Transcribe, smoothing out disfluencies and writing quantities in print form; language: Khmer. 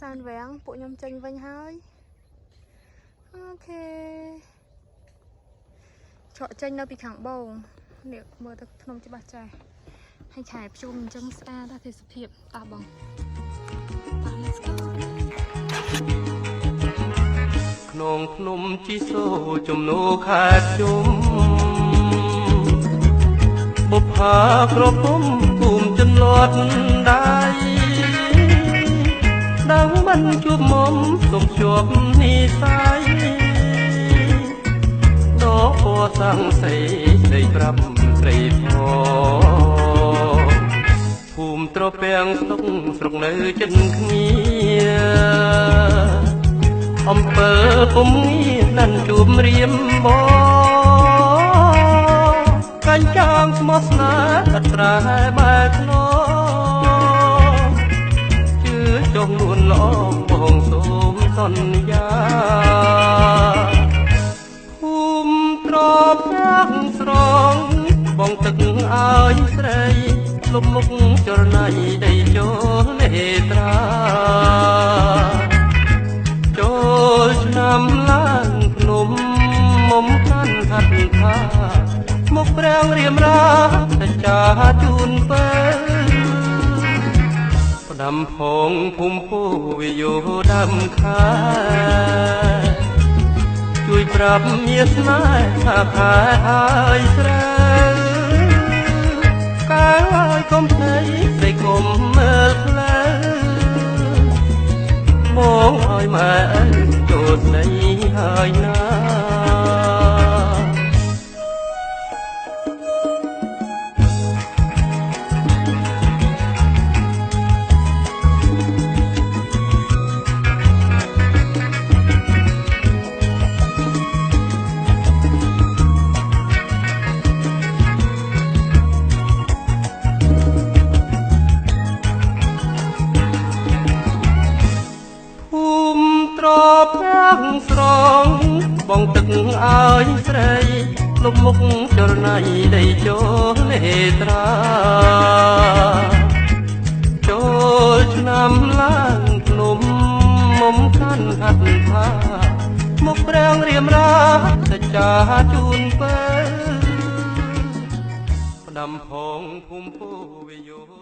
សានវាំងពួកខ្ញុំចេញវិញហើយអូខេឆក់ចេញនៅពីខាងបងនេះមើលទៅភ្នំច្បាស់ចាស់ហើយឆែភ្ជុំអញ្ចឹងស្អាតដែរទេសភាពតោះបងតោះ let's go ក្នុងភ្នំជីសូជំនោខេត្តជុំបុប្ផាក្រពុំគុំចន្លត់ដៃដឹងមិនជួបមុំសុំជាប់និស័យដកពណ៌សង្ស័យស្ដីប្រាប់ត្រីធរភូមិត្រពាំងស្រុកនៅជិតគ្នាអំពើពុំងារណាន់ជួបរៀមបងកាញ់ចង់ស្មោះស្នេហ៍អត្រាបែកខ្នងជឿចង់នួនល្អបងសូមសន្យាភូមិត្រពាំងស្រងបងទឹកឲ្យស្រីលុបមុខចរណៃដីចូលនេត្រាចូលឆ្នាំឡើងភ្នំមុំកាន់ហាត់ថាមកប្រាំងរៀមរាតែចាជូនពើផ្ដាំផងភូមិពូវិយោដើមខែជួយប្រាប់មាសស្នេហ៍ថាខែហើយស្រើកាលហើយកុំភ្នែកស្ដីកុំមើលផ្លូវបងឲ្យម៉ែចូលស្ដីហើយណាប្រាំងស្រងបងទឹកឲ្យស្រីលុបមុខចរណៃដីចូលនេត្រាចូលឆ្នាំឡើងភ្នំមុំកាន់ហាត់ថាមកប្រាំងរៀមរាតែចាជូនពើផ្ដាំផងភូមិពូវិយោ